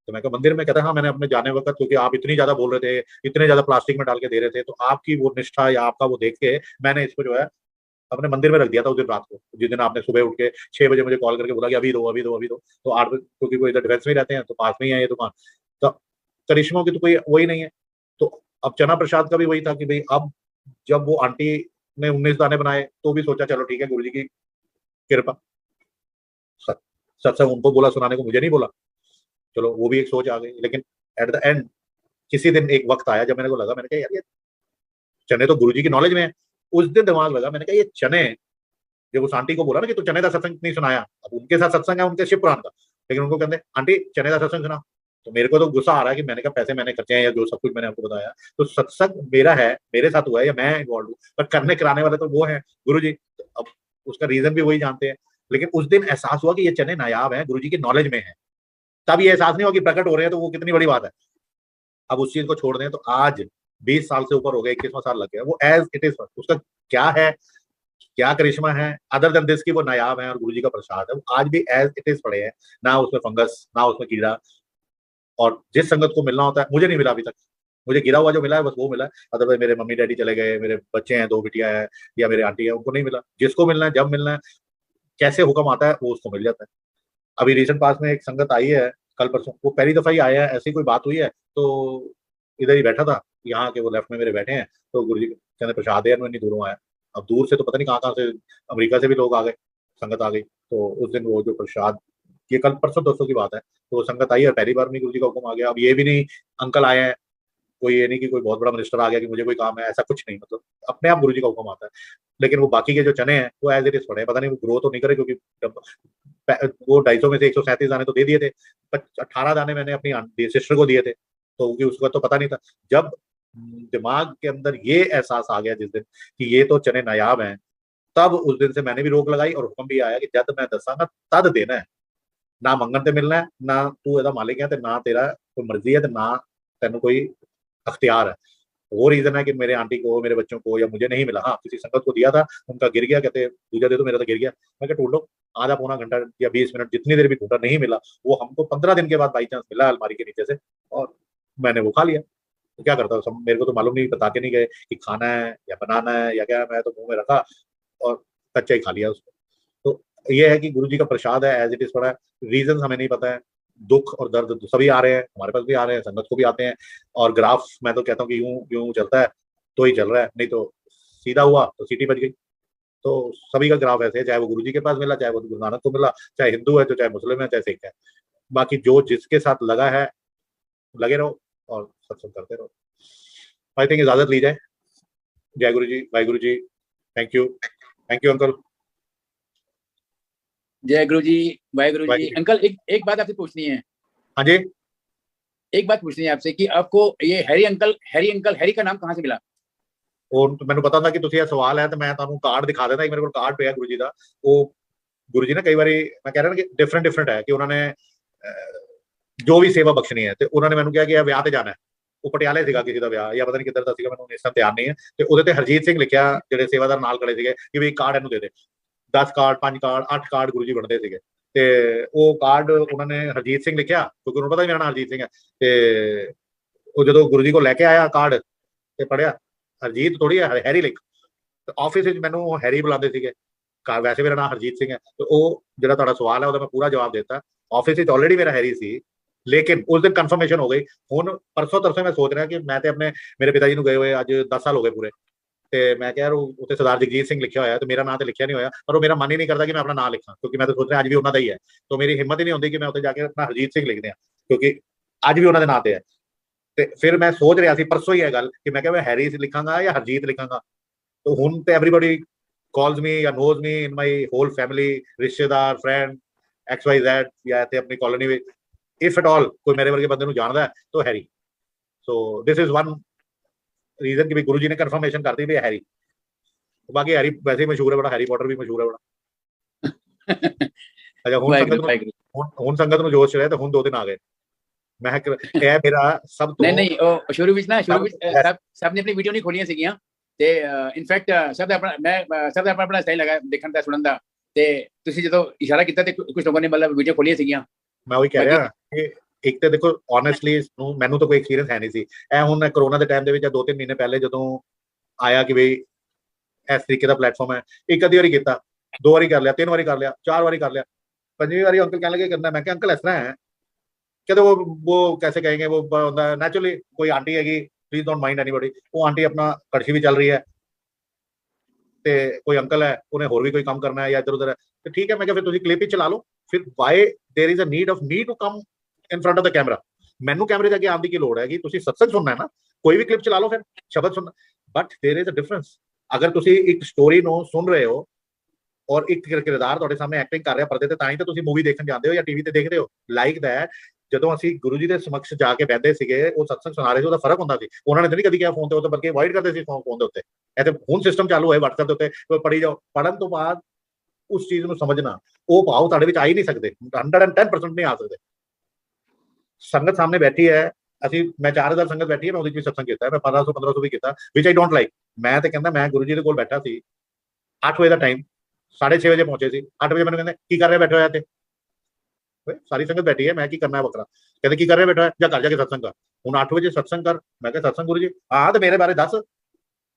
तो मैं कहा मंदिर में? कहता हाँ मैंने अपने जाने वक्त, क्योंकि आप इतनी ज्यादा बोल रहे थे, इतने ज्यादा प्लास्टिक में डाल के दे रहे थे, तो आपकी वो निष्ठा या आपका वो देख के मैंने इसको जो है अपने मंदिर में रख दिया था उस दिन रात को, जिस दिन आपने सुबह उठ के 6 बजे मुझे कॉल करके बोला कि अभी दो अभी दो अभी दो। तो 8 बजे, क्योंकि वो इधर डिफेंस में ही रहते हैं तो पास में ही है ये दुकान, तो करिश्मों की तो कोई वही नहीं है। तो अब चना प्रसाद का भी वही था कि भाई अब जब वो आंटी ने 19 दाने बनाए तो भी सोचा चलो ठीक है गुरु जी की कृपा, सत- सत्संग उनको बोला सुनाने को, मुझे नहीं बोला, चलो वो भी एक सोच आ गई। लेकिन एट द एंड किसी दिन एक वक्त आया जब मेरे को लगा, मैंने कहा यार ये चने तो गुरुजी की नॉलेज में है। उस दिन दिमाग लगा, मैंने कहा ये चने, जब उस आंटी को बोला ना कि तू चने का सत्संग नहीं सुनाया, अब उनके साथ सत्संग है उनके शिव पुराण का, लेकिन उनको कहते आंटी चने का सत्संग सुना। तो मेरे को तो गुस्सा आ रहा है कि मैंने कहा पैसे मैंने खर्चे हैं या जो सब कुछ मैंने आपको बताया, तो सत्संग मेरा है, मेरे साथ हुआ है या मैं इन्वॉल्व हूँ, पर करने कराने वाले तो वो है गुरु जी। तो अब उसका रीजन भी वही जानते हैं। लेकिन उस दिन एहसास हुआ कि ये चने नायाब है, गुरु जी की नॉलेज में है। तब ये एहसास नहीं हुआ कि प्रकट हो रहे हैं तो वो कितनी बड़ी बात है। अब उस चीज को छोड़ दें तो आज 20 साल से ऊपर हो गए, 21वां साल लग गया, वो एज इट इज, उसका क्या है, क्या करिश्मा है अदर देन दिस की वो नायाब है और गुरु जी का प्रसाद है, वो आज भी एज इट इज पड़े हैं। ना उसमें फंगस ना उसमें कीड़ा। और जिस संगत को मिलना होता है, मुझे नहीं मिला अभी तक, मुझे गिरा हुआ जो मिला है बस वो मिला है। अदरवाइज मेरे मम्मी डैडी चले गए, मेरे बच्चे हैं, 2 बिटियां हैं या मेरे आंटी है, उनको नहीं मिला। जिसको मिलना है जब मिलना है, कैसे हुक्म आता है वो उसको मिल जाता है। अभी रिसेंट पास में एक संगत आई है, कल परसों, वो पहली दफा ही आया है, ऐसी कोई बात हुई है तो इधर ही बैठा था, यहाँ के वो लेफ्ट में मेरे बैठे हैं, तो गुरु जी कहते प्रसाद है, मैं इतनी दूरों आया। अब दूर से तो पता नहीं कहाँ कहाँ से, अमेरिका से भी लोग आ गए, संगत आ गई। तो उस दिन वो जो प्रसाद, ये कल परसों दोस्तों की बात है, तो वो संगत आई और पहली बार में गुरु जी का हुक्म आ गया। अब ये भी नहीं अंकल आए हैं, कोई ये नहीं कि कोई बहुत बड़ा मिनिस्टर आ गया कि मुझे कोई काम है, ऐसा कुछ नहीं, मतलब अपने आप गुरु जी का हुक्म आता है। लेकिन वो बाकी के जो चने हैं वो एज इट इज पड़े हैं, पता नहीं वो ग्रो तो नहीं करे, क्योंकि वो 250 में से 137 दाने तो दे दिए थे, 18 दाने मैंने अपनी सिस्टर को दिए थे, तो क्योंकि उसका तो पता नहीं था। जब दिमाग के अंदर ये एहसास आ गया जिस दिन कि ये तो चने नायाब हैं, तब उस दिन से मैंने भी रोक लगाई और हुक्म भी आया कि जब मैं दसांगा तद देना है, ना मंगन ते मिलना है, ना तू एदा मालिक है, ते ना तेरा कोई मर्जी है, ते ना तेन कोई अख्तियार है। वो रीजन है कि मेरे आंटी को, मेरे बच्चों को या मुझे नहीं मिला। हाँ, किसी संगत को दिया था, उनका गिर गया, कहते दूजा दे दो, मेरा तो गिर गया। मैं क्या ढूंढ लो, आधा पौना घंटा या 20 मिनट, जितनी देर भी ढूंढा, नहीं मिला। वो हमको 15 दिन के बाद बाई चांस मिला अलमारी के नीचे से, और मैंने वो खा लिया। तो क्या करता हूँ, मेरे को तो मालूम नहीं, बता के नहीं गए कि खाना है या बनाना है या क्या है। मैं तो मुंह में रखा और कच्चा ही खा लिया उसको। तो ये है कि गुरु जी का प्रसाद है, एज इट इज पड़ा है। रीजन हमें नहीं पता है। दुख और दर्द तो सभी आ रहे हैं, हमारे पास भी आ रहे हैं, संगत को भी आते हैं। और ग्राफ मैं तो कहता हूँ कि यूं यूं चलता है तो ही चल रहा है, नहीं तो सीधा हुआ तो सीटी बज गई। तो सभी का ग्राफ ऐसे है, चाहे वो गुरु जी के पास मिला, चाहे वो गुरु नानक को मिला, चाहे हिंदू है तो चाहे मुस्लिम है, चाहे सिख है। बाकी जो जिसके साथ लगा है, लगे रहो और सत्संग करते रहो। आई थिंक इजाजत ली जाए। जय गुरु जी, Waheguru ji. Thank you, thank you uncle. जय गुरु जी, वाहिगुरु जी। वाहिगुरु। अंकल एक बात आपसे पूछनी है। हाँ जी। एक बात पूछनी है आपसे कि आपको ये हैरी का नाम कहाँ से मिला? ਉਹ ਮੈਨੂੰ ਪਤਾ ਹੁੰਦਾ ਕਿ ਤੁਸੀਂ ਇਹ ਸਵਾਲ ਹੈ, ਤੇ ਮੈਂ ਤੁਹਾਨੂੰ ਕਾਰਡ ਦਿਖਾ ਦਿੰਦਾ। ਮੇਰੇ ਕੋਲ ਕਾਰਡ ਪਿਆ ਗੁਰੂ ਜੀ ਦਾ। ਉਹ ਗੁਰੂ ਜੀ ਨੇ ਕਈ ਵਾਰੀ, ਮੈਂ ਕਹਿ ਰਿਹਾ ਨਾ ਕਿ ਡਿਫਰੈਂਟ ਹੈ, ਕਿ ਉਹਨਾਂ ਨੇ ਜੋ ਵੀ ਸੇਵਾ ਬਖਸ਼ਣੀ ਹੈ, ਤੇ ਉਹਨਾਂ ਨੇ ਮੈਨੂੰ ਕਿਹਾ ਕਿ ਇਹ ਵਿਆਹ ਤੇ ਜਾਣਾ ਹੈ। ਉਹ ਪਟਿਆਲੇ ਸੀਗਾ ਕਿਸੇ ਦਾ ਵਿਆਹ, ਜਾਂ ਪਤਾ ਨਹੀਂ ਕਿੱਧਰ ਦਾ ਸੀਗਾ, ਮੈਨੂੰ ਇਸ ਟਾਈਮ ਧਿਆਨ ਨਹੀਂ ਹੈ। ਤੇ ਉਹਦੇ ਤੇ ਹਰਜੀਤ ਸਿੰਘ ਲਿਖਿਆ, ਜਿਹੜੇ ਸੇਵਾਦਾਰ ਨਾਲ ਖੜੇ ਸੀਗੇ, ਕਿ ਵੀ ਕਾਰਡ ਇਹਨੂੰ ਦੇ ਦੇ। 10 card, 5 card, 8 card Guru ji ਵੰਡਦੇ ਸੀਗੇ। ਤੇ ਉਹ ਕਾਰਡ ਉਹਨਾਂ ਨੇ ਹਰਜੀਤ ਸਿੰਘ ਲਿਖਿਆ, ਕਿਉਂਕਿ ਉਹਨੂੰ ਪਤਾ ਹੀ ਮੇਰਾ ਨਾਮ ਹਰਜੀਤ ਸਿੰਘ ਹੈ। ਤੇ ਉਹ ਜਦੋਂ ਗੁਰੂ ਜੀ ਕੋਲ ਲੈ ਕੇ ਆਇਆ ਕਾਰਡ ਤੇ ਪੜਿਆ, ਹਰਜੀਤ ਥੋੜੀ ਹੈਰੀ ਲਿਖ। ਆਫਿਸ ਵਿੱਚ ਮੈਨੂੰ ਹੈਰੀ ਬੁਲਾਉਂਦੇ ਸੀਗੇ, ਵੈਸੇ ਮੇਰਾ ਨਾਮ ਹਰਜੀਤ ਸਿੰਘ ਹੈ। ਤੇ ਉਹ ਜਿਹੜਾ ਤੁਹਾਡਾ ਸਵਾਲ ਹੈ ਉਹਦਾ ਮੈਂ ਪੂਰਾ ਜਵਾਬ ਦਿੱਤਾ। ਆਫਿਸ ਵਿੱਚ ਆਲਰੇਡੀ ਮੇਰਾ ਹੈਰੀ ਸੀ, ਲੇਕਿਨ ਉਸ ਦਿਨ ਕਨਫਰਮੇਸ਼ਨ ਹੋ ਗਈ। ਹੁਣ ਪਰਸੋਂ ਤਰਸੋਂ ਮੈਂ ਸੋਚ ਰਿਹਾ ਕਿ ਮੈਂ ਤੇ ਆਪਣੇ, ਮੇਰੇ ਪਿਤਾ ਜੀ ਨੂੰ ਗਏ ਹੋਏ ਅੱਜ 10 ਸਾਲ ਹੋ ਗਏ ਪੂਰੇ। ਤੇ ਮੈਂ ਕਿਹਾ ਯਾਰ ਉੱਥੇ ਸਰਦਾਰ ਜਗਜੀਤ ਸਿੰਘ ਲਿਖਿਆ ਹੋਇਆ, ਤੇ ਮੇਰਾ ਨਾਮ ਤੇ ਲਿਖਿਆ ਨਹੀਂ ਹੋਇਆ। ਪਰ ਉਹ ਮੇਰਾ ਮਨ ਹੀ ਨਹੀਂ ਕਰਦਾ ਕਿ ਮੈਂ ਆਪਣਾ ਨਾਮ ਲਿਖਾਂ, ਕਿਉਂਕਿ ਮੈਂ ਤਾਂ ਸੋਚ ਰਿਹਾ ਅੱਜ ਵੀ ਉਹਨਾਂ ਦਾ ਹੀ ਹੈ। ਤਾਂ ਮੇਰੀ ਹਿੰਮਤ ਹੀ ਨਹੀਂ ਹੁੰਦੀ ਕਿ ਮੈਂ ਉੱਥੇ ਜਾ ਕੇ ਆਪਣਾ ਹਰਜੀਤ ਸਿੰਘ ਲਿਖ ਦਿਆਂ, ਕਿਉਂਕਿ ਅੱਜ ਵੀ ਉਹਨਾਂ ਦੇ ਨਾਂ ਤੇ ਹੈ। ਤੇ ਫਿਰ ਮੈਂ ਸੋਚ ਰਿਹਾ ਸੀ ਪਰਸੋਂ ਹੀ ਇਹ ਗੱਲ, ਕਿ ਮੈਂ ਕਿਹਾ ਮੈਂ ਹੈਰੀ ਲਿਖਾਂਗਾ ਜਾਂ ਹਰਜੀਤ ਲਿਖਾਂਗਾ। तो ਹੁਣ ਤੇ everybody calls me ਜਾਂ knows me in my whole family, ਰਿਸ਼ਤੇਦਾਰ, friend, XYZ, ਜਾਂ ਇੱਥੇ ਆਪਣੀ ਕਾਲੋਨੀ ਵਿੱਚ if at all ਕੋਈ ਮੇਰੇ ਵਰਗੇ ਬੰਦੇ ਨੂੰ ਜਾਣਦਾ ਹੈ ਤਾਂ Harry. so this is one reason ਕਿ ਵੀ ਗੁਰੂ ਜੀ ਨੇ ਕਨਫਰਮੇਸ਼ਨ ਕਰਤੀ ਵੀ ਹੈਰੀ। ਬਾਕੀ ਹੈਰੀ ਵੈਸੇ ਹੀ ਮਸ਼ਹੂਰ ਹੈ ਬੜਾ, ਹੈਰੀ ਪੋਟਰ ਵੀ ਮਸ਼ਹੂਰ ਹੈ ਬੜਾ। ਅੱਛਾ, ਹੁਣ ਸੰਗਤ ਨੂੰ ਜੋਸ਼ ਰਿਹਾ, ਤੇ ਹੁਣ 2 ਦਿਨ ਆ ਗਏ। ਮੈਂ ਇਹ ਮੇਰਾ ਸਭ ਤੋਂ ਨਹੀਂ ਉਹ ਸ਼ੁਰੂ ਵਿੱਚ ਸਭ ਨੇ ਆਪਣੀ ਵੀਡੀਓ ਨਹੀਂ ਖੋਲੀਆਂ ਸੀਗੀਆਂ। ਤੇ ਇਨਫੈਕਟ ਸਭ ਦਾ ਆਪਣਾ ਸਟਾਈਲ ਲਗਾ ਦੇਖਣ ਦਾ, ਸੁਣਨ ਦਾ। ਤੇ ਤੁਸੀਂ ਜਦੋਂ ਇਸ਼ਾਰਾ ਕੀਤਾ ਤੇ ਕੁਝ ਲੋਕਾਂ ਨੇ ਮਤਲਬ ਵੀਡੀਓ ਖੋਲੀਆਂ ਸੀਗੀਆਂ। ਮੈਂ ਉਹੀ ਕਹਿ ਰਿਹਾ ਕਿ ਇੱਕ ਤੇ ਦੇਖੋ ਓਨੈਸਟਲੀ ਮੈਨੂੰ ਤਾਂ ਕੋਈ ਐਕਸਪੀਰੀਅੰਸ ਹੈ ਨਹੀਂ ਸੀ। ਇਹ ਹੁਣ ਕਰੋਨਾ ਦੇ ਟਾਈਮ ਦੇ ਵਿੱਚ ਜਾਂ 2-3 ਮਹੀਨੇ ਪਹਿਲੇ ਜਦੋਂ ਆਇਆ ਕਿ ਬਈ ਇਸ ਤਰੀਕੇ ਦਾ ਪਲੇਟਫਾਰਮ ਹੈ, ਇੱਕ ਅੱਧੀ ਵਾਰੀ ਕੀਤਾ, 2 ਵਾਰੀ ਕਰ ਲਿਆ, 3 ਵਾਰੀ ਕਰ ਲਿਆ, 4 ਵਾਰੀ ਕਰ ਲਿਆ, 5ਵੀਂ ਵਾਰੀ ਅੰਕਲ ਕਹਿਣ ਲੱਗੇ ਕਰਨਾ। ਮੈਂ ਕਿਹਾ ਅੰਕਲ ਇਸ ਤਰ੍ਹਾਂ ਹੈ, कहते वो कैसे कहेंगे, वो नेचुरली कोई आंटी हैगी, प्लीज डोंट माइंड एनीबॉडी। वो आंटी अपना कड़छी भी चल रही है, ਤੇ कोई अंकल है उन्हें होर भी कोई काम करना है या इधर उधर है, तो ठीक है। मैं फिर तुम क्लिप ही चला लो, फिर why there is a need of me to come in front of the camera. मैनू कैमरे के अगे आने की लोड़ है कि तुम सत्संग सुनना है ना, कोई भी क्लिप चला लो, फिर शब्द सुनना। But there is a difference. अगर तुम एक स्टोरी नो सुन रहे हो और एक किरदार ਤੁਹਾਡੇ ਸਾਹਮਣੇ ਐਕਟਿੰਗ ਕਰ ਰਿਹਾ ਪਰਦੇ ਤੇ, ਤਾਂ ਹੀ ਤਾਂ ਤੁਸੀਂ ਮੂਵੀ ਦੇਖਣ ਜਾਂਦੇ ਹੋ ਜਾਂ ਟੀਵੀ ਤੇ ਦੇਖਦੇ ਹੋ। ਲਾਈਕ ਦੈਟ ਜਦੋਂ ਅਸੀਂ ਗੁਰੂ ਜੀ ਦੇ ਸਮਕਸ਼ ਜਾ ਕੇ ਬੈਠਦੇ ਸੀਗੇ, ਉਹ ਸਤਸੰਗ ਸੁਣਾ ਰਹੇ ਸੀ, ਉਹਦਾ ਫਰਕ ਹੁੰਦਾ ਸੀ। ਉਹਨਾਂ ਨੇ ਤਾਂ ਨਹੀਂ ਕਦੀ ਕਿਹਾ ਫੋਨ ਤੇ, ਉਹ ਤਾਂ ਬਲਕਿ ਅਵਾਇਡ ਕਰਦੇ ਸੀ ਫੋਨ ਦੇ ਉੱਤੇ। ਇਹ ਤੇ ਹੁਣ ਸਿਸਟਮ ਚਾਲੂ ਹੋਏ WhatsApp ਦੇ ਉੱਤੇ, ਪੜ੍ਹੀ ਜਾਓ। ਪੜ੍ਹਨ ਤੋਂ ਬਾਅਦ ਉਸ ਚੀਜ਼ ਨੂੰ ਸਮਝਣਾ, ਉਹ ਭਾਵ ਤੁਹਾਡੇ ਵਿੱਚ ਆ ਹੀ ਨਹੀਂ ਸਕਦੇ, 110% ਨਹੀਂ ਆ ਸਕਦੇ। ਸੰਗਤ ਸਾਹਮਣੇ ਬੈਠੀ ਹੈ, ਮੈਂ 4000 ਸੰਗਤ ਬੈਠੀ ਹੈ, ਮੈਂ ਉਹਦੇ ਵਿੱਚ ਵੀ ਸਤਸੰਗ ਕੀਤਾ, ਮੈਂ 1500 ਵੀ ਕੀਤਾ, ਵਿਚ ਆਈ ਡੋਂਟ ਲਾਈਕ। ਮੈਂ ਤੇ ਕਹਿੰਦਾ, ਮੈਂ ਗੁਰੂ ਜੀ ਦੇ ਕੋਲ ਬੈਠਾ ਸੀ 8 ਵਜੇ ਦਾ ਟਾਈਮ, 6:30 ਵਜੇ ਪਹੁੰਚੇ ਸੀ। 8 ਵਜੇ ਮੈਨੂੰ ਕਹਿੰਦੇ ਕੀ ਕਰ ਰਿਹਾ ਬੈਠੇ ਹੋਇਆ ਤੇ, ਸਾਰੀ ਸੰਗਤ ਬੈਠੀ ਹੈ, ਮੈਂ ਕੀ ਕਰਨਾ ਵੱਖਰਾ। ਕਹਿੰਦੇ ਕੀ ਕਰ ਰਿਹਾ ਬੈਠਾ, ਜਾਂ ਘਰ ਜਾ ਕੇ ਸਤਸੰਗ ਕਰ। ਹੁਣ 8 ਵਜੇ ਸਤਸੰਗ ਕਰ, ਮੈਂ ਕਿਹਾ ਸਤਸੰਗ ਗੁਰੂ ਜੀ ਹਾਂ, ਤੇ ਮੇਰੇ ਬਾਰੇ ਦੱਸ।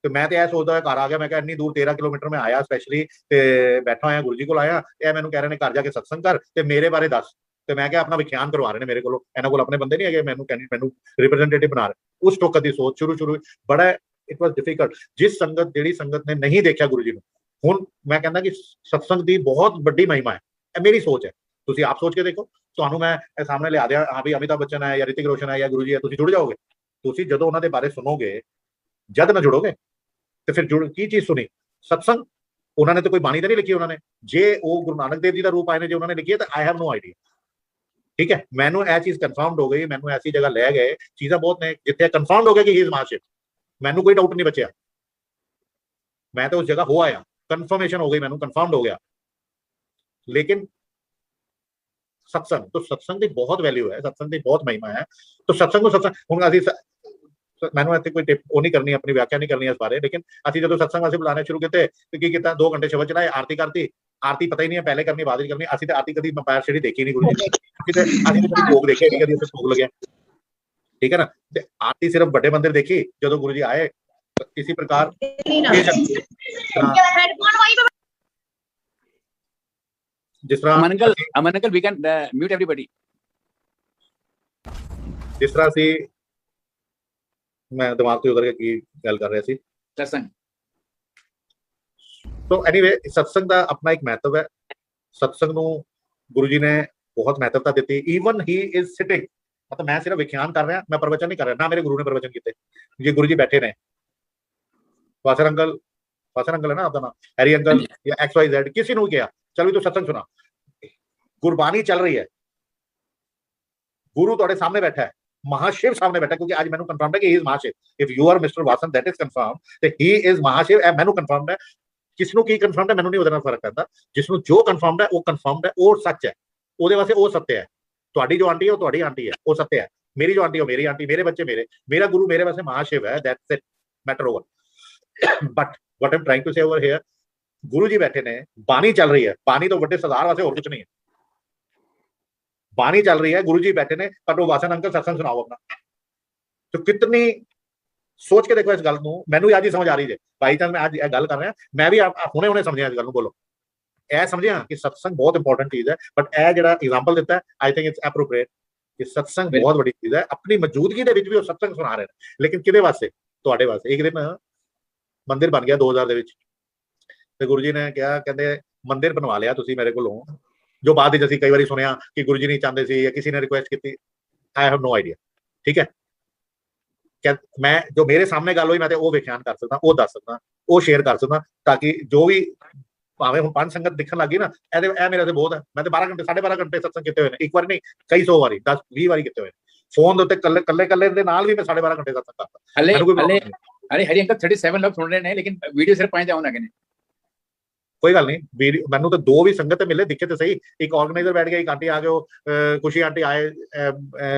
ਤੇ ਮੈਂ ਤੇ ਇਹ ਸੋਚਦਾ ਹੋਇਆ ਘਰ ਆ ਗਿਆ। ਮੈਂ ਕਿਹਾ ਇੰਨੀ ਦੂਰ 13 ਕਿਲੋਮੀਟਰ ਮੈਂ ਆਇਆ ਸਪੈਸ਼ਲੀ, ਤੇ ਬੈਠਾ ਹੋਇਆ ਗੁਰੂ ਜੀ ਕੋਲ ਆਇਆ, ਇਹ ਮੈਨੂੰ ਕਹਿ ਰਹੇ ਨੇ ਘਰ ਜਾ ਕੇ ਸਤਸੰਗ ਕਰ ਤੇ ਮੇਰੇ ਬਾਰੇ ਦੱਸ। ਤੇ ਮੈਂ ਕਿਹਾ ਆਪਣਾ ਵਿਖਿਆਨ ਕਰਵਾ ਰਹੇ ਨੇ ਮੇਰੇ ਕੋਲੋਂ, ਇਹਨਾਂ ਕੋਲ ਆਪਣੇ ਬੰਦੇ ਨਹੀਂ ਹੈਗੇ, ਮੈਨੂੰ ਰਿਪਰੈਜ਼ੈਂਟੇਟਿਵ ਬਣਾ ਰਹੇ। ਉਸ ਟੋਕਤ ਦੀ ਸੋਚ ਸ਼ੁਰੂ ਬੜਾ ਇਟ ਵਾਸ ਡਿਫਿਕਲਟ। ਜਿਸ ਸੰਗਤ, ਜਿਹੜੀ ਸੰਗਤ ਨੇ ਨਹੀਂ ਦੇਖਿਆ ਗੁਰੂ ਜੀ ਨੂੰ, ਹੁਣ ਮੈਂ ਕਹਿੰਦਾ ਕਿ ਸਤਸੰਗ ਦੀ ਬਹੁਤ ਵੱਡੀ ਮਹਿਮਾ ਹੈ। ਇਹ ਮੇਰੀ ਸੋਚ ਹੈ, ਤੁਸੀਂ ਆਪ ਸੋਚ ਕੇ ਦੇਖੋ। ਤੁਹਾਨੂੰ ਮੈਂ ਇਹ ਸਾਹਮਣੇ ਲਿਆ ਦਿਆਂ, ਹਾਂ ਵੀ ਅਮਿਤਾਭ ਬੱਚਨ ਹੈ ਜਾਂ ਰਿਤਿਕ ਰੋਸ਼ਨ ਹੈ ਜਾਂ ਗੁਰੂ ਜੀ ਹੈ, ਤੁਸੀਂ ਜੁੜ ਜਾਓਗੇ। ਤੁਸੀਂ ਜਦੋਂ ਉਹਨਾਂ ਦੇ ਬਾਰੇ ਸੁਣੋਗੇ, ਜਦ ਨਾ ਜੁੜੋਗੇ ਤੇ ਫਿਰ ਕੀ ਚੀਜ਼ ਸੁਣੀ? ਸਤਸੰਗ। ਉਹਨਾਂ ਨੇ ਤਾਂ ਕੋਈ ਬਾਣੀ ਤਾਂ ਨਹੀਂ ਲਿਖੀ ਉਹਨਾਂ ਨੇ। ਜੇ ਉਹ ਗੁਰੂ ਨਾਨਕ ਦੇਵ ਜੀ ਦਾ ਰੂਪ ਆਏ ਨੇ, ਜੇ ਉਹਨਾਂ ਨੇ ਲਿਖੀ ਹੈ, ਤਾਂ ਆਈ ਹੈਵ ਨੋ ਆਈਡੀਆ। ਠੀਕ ਹੈ, ਮੈਨੂੰ ਇਹ ਚੀਜ਼ ਕਨਫਰਮਡ ਹੋ ਗਈ, ਮੈਨੂੰ ਐਸੀ ਜਗ੍ਹਾ ਲੈ ਗਏ, ਚੀਜ਼ਾਂ ਬਹੁਤ ਨੇ ਜਿੱਥੇ ਕਨਫਰਮਡ ਹੋ ਗਿਆ ਕਿ ਹੀ ਇਜ਼ ਮਾਰਸ਼ਿਪ। ਮੈਨੂੰ ਕੋਈ ਡਾਊਟ ਨਹੀਂ ਬਚਿਆ, ਮੈਂ ਤਾਂ ਉਸ ਜਗ੍ਹਾ ਹੋ ਆਇਆ, ਕਨਫਰਮੇਸ਼ਨ ਹੋ ਗਈ, ਮੈਨੂੰ ਕਨਫਰਮਡ ਹੋ ਗਿਆ। ਲੇਕਿਨ ਸਤਸੰਗ ਦੀ ਬਹੁਤ ਵੈਲਿਊ ਹੈ, ਸਤਸੰਗ ਦੀ ਬਹੁਤ ਮਹਿਮਾ ਹੈ। ਤਾਂ ਸਤਸੰਗ ਨੂੰ ਸਤਸੰਗ, ਹੁਣ ਅਸੀਂ मैंने इतने कोई टिप वो नहीं करनी, अपनी व्याख्या नहीं करनी इस बारे, लेकिन असं जो सत्संग वास्ते बुलाने शुरू किए तो की किया, 2 घंटे शब्द चलाए, आरती करती, आरती पता ही नहीं है पहले करनी बाद करनी, असं तो आरती कभी पैर छेड़ी देखी नहीं गुरु जी ने, असं तो कभी भोग देखे नहीं, कभी उसे भोग लगे, ठीक है ना। आरती सिर्फ बड़े मंदिर देखी जो गुरु जी आए, इसी प्रकार जिस तरह Aman uncle we can mute everybody, जिस तरह से मैं दिमाग से उधर की गल कर रहे थे सत्संग। तो एनीवे सत्संग का अपना एक महत्व है, सत्संग नूं गुरु जी ने बहुत महत्वता दी। ईवन ही इज सिटिंग, मतलब मैं सिर्फ व्याख्यान कर रहा, मैं प्रवचन नहीं कर रहा, ना मेरे गुरु ने प्रवचन किए, जी गुरु जी बैठे ने, वासर अंकल है ना आपका नाम, हैरी अंकल या XYZ किसी ने किया, चल भी तू सत्संग सुना, गुरबानी चल रही है, गुरु तुहाडे सामने बैठा है, महाशिव सामने बैठा, क्योंकि आज मैंने कंफर्म है कि he is Mahashiv, if you are mister Vasan that is confirm that he is Mahashiv, ए मैंने कंफर्म है, किसनु की कंफर्म है मैंने नहीं, ਉਹਦੇ ਨਾਲ फर्क पैंदा, जिसनु जो कंफर्म है वो कंफर्म है, वो सच है, ਉਹਦੇ वास्ते वो सत्य है, ਤੁਹਾਡੀ जो आंटी है वो ਤੁਹਾਡੀ आंटी है, वो सत्य है, मेरी जो आंटी है मेरी आंटी, मेरे बच्चे मेरे, मेरा गुरु मेरे वास्ते महाशिव है, that's it, matter over. But what I am trying to say over here, Guru ji बैठे ने, बानी चल रही है, बानी तो बड़े सरदार वास्ते और कुछ नहीं है, बानी चल रही है, गुरु जी बैठे ने, पर वासन अंकल सत्संग सुनाओ अपना, तो कितनी सोच के देखो इस गल नूं, मैनूं अज ही समझ आ रही है, बाई चांस मैं अज यह गल कर रहा, मैं भी हुणे हुणे समझिया इस गल नूं, बोलो ए समझिया कि सत्संग बहुत इंपॉर्टेंट चीज है, बट ए जिहड़ा एग्जाम्पल दिता है आई थिंक इट्स एप्रोप्रिएट कि सत्संग बहुत बड़ी चीज है, अपनी मौजूदगी दे विच भी वो सत्संग सुना रहे हैं, लेकिन किहदे वास्ते, तुहाडे वास्ते। एक दिन मंदिर बन गया 2000 दे विच, ते गुरु जी ने कहा, कहंदे मंदिर बनवा लिया तुसीं मेरे कोलों, जो बाद विच असीं कई बारी सुनिया कि गुरु जी नहीं चाहते सी या किसी ने रिक्वेस्ट की, आई हैव नो आइडिया, ठीक है, क्या मैं जो मेरे सामने गल हुई मैं वो व्याख्यान कर सकता, वो दस सकता, वो शेयर कर सकता, ताकि जो भी भावें हुण 5 संगत दिखण लग गई ना, ए मेरे ते बहुत है, मैं तो 12 घंटे 12.5 घंटे सत्संग किए हुए, एक बार नहीं कई 100 बारी 10-20 बारी किए हुए, फोन दे उत्ते कल्ले दे नाल भी मैं 12.5 घंटे सत्संग करता। अरे हरी अंकल 37 लोग सुन रहे हैं, लेकिन वीडियो सिर्फ 5 डाउन है, कोई गल नहीं, वीडियो मैनू तो 2 भी संगत मिले दिखे तो सही, एक ऑर्गेनाइजर बैठ गया, एक आंटी आ गए, खुशी आंटी आए,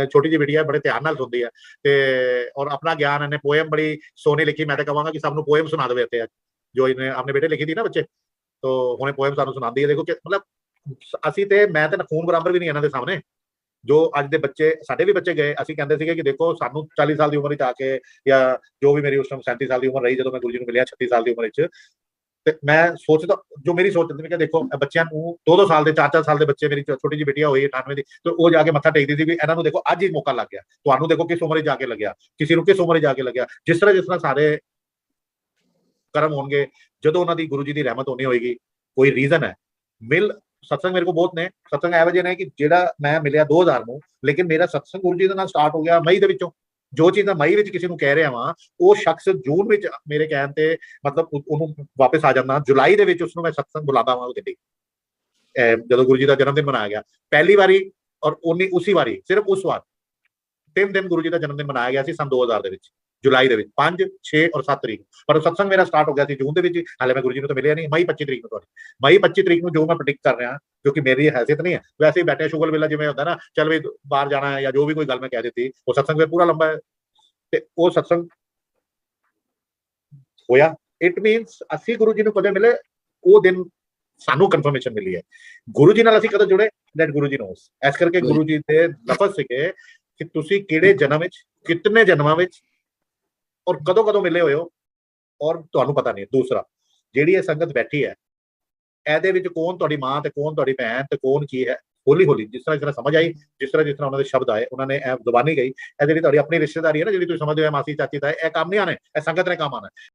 छोटी जी बिटिया बड़े ध्यान नाल सुनती है, ते और अपना ज्ञान इन्हें पोएम बड़ी सोहनी लिखी, मैं तो कहूँगा कि सबनों पोएम सुना दे इत्थे, जो इन्हें अपने बेटे लिखी थी ना बच्चे, तो हुणे पोएम सानू सुनाती है, देखो कि मतलब असी ते मैं तो खून बराबर भी नहीं इन्हां दे सामने, जो अज दे बच्चे साडे भी बच्चे गए, असीं कहंदे सीगे कि देखो सानू 40 साल की उम्र विच आके, या जो भी मेरी उस टाइम 37 साल की उम्र रही जो मैं गुरु जी नूं मिलिया 36 साल की उम्र विच, ते मैं सोचदा जो मेरी सोच थी, मैं देखो बच्चों को 2-2 साल के 4-4 साल के बच्चे, मेरी छोटी जी बेटिया हुई 98 की, तो वो जाके मत्था टेकदी थी भी इन्हां नूं देखो अज ही मौका लग गया, तुहानूं देखो किस उम्र जाके लग्या, किसी नूं किस उम्र जाके लग्या, जिस तरह सारे कर्म होंगे, जदों उन्हां दी गुरु जी की रहमत होनी होएगी, कोई रीजन है मिल सत्संग मेरे को बहुत ने, सत्संग एवो जिहे ने कि जिहड़ा मैं मिलिया 2000 नूं, लेकिन मेरा सत्संग गुरु जी दे नाल स्टार्ट हो गया मई दे विचों, जो चीज़ां मई विच किसी नूं कह रहा वां, वो शख्स जून विच मेरे कहण ते मतलब उहनूं वापस आ जांदा, जुलाई दे विच उसनूं मैं सत्संग बुलादा वां गड्डी, जदों गुरु जी का जन्मदिन मनाया गया पहली बारी, और उसी बारी सिर्फ उस बार 3 दिन गुरु जी का जन्मदिन मनाया गया सन 2000 के जुलाई के 5, 6 और 7 तरीक, पर सत्संग मेरा स्टार्ट हो गया जून के, हाले मैं गुरु जी को तो मिले नहीं, मई 25 तरीक में, मई 25 तरीक में जो मैं प्रेडिक्ट कर रहा, जो कि मेरी हैसियत नहीं है, वैसे ही बैठे शुगल वेला जिवें होंदा ना, चल भी बाहर जाना है या जो भी कोई गल मैं कह दी, वो सत्संग में पूरा लंबा है, ते वो सत्संग होया, इट मीनस असीं गुरु जी को कदे मिले, वो दिन सानू कंफर्मेशन मिली है, गुरु जी नाल असीं कदों जुड़े, दैट गुरु जी नोस, इस करके गुरु जी दे लफज सीगे कि तुसीं किहड़े जन्म विच, कितने जन्मां विच और कदों कदों मिले हुए हो, और तुहानूं पता नहीं। दूसरा जिहड़ी ये संगत बैठी है, ਇਹਦੇ ਵਿੱਚ कौन तुहाडी मां ते कौन तुहाडी भैन ते कौन की है, हौली हौली जिस तरह समझ आई, जिस तरह उन्होंने शब्द आए, उन्होंने जुबानी गई, ਇਹ ਜਿਹੜੀ ਤੁਹਾਡੀ अपनी रिश्तेदारी है ना, ਜਿਹੜੀ ਤੁਸੀਂ समझते हो मासी चाची ताए, ਇਹ काम नहीं आने, ਇਹ संगत ने काम आना है।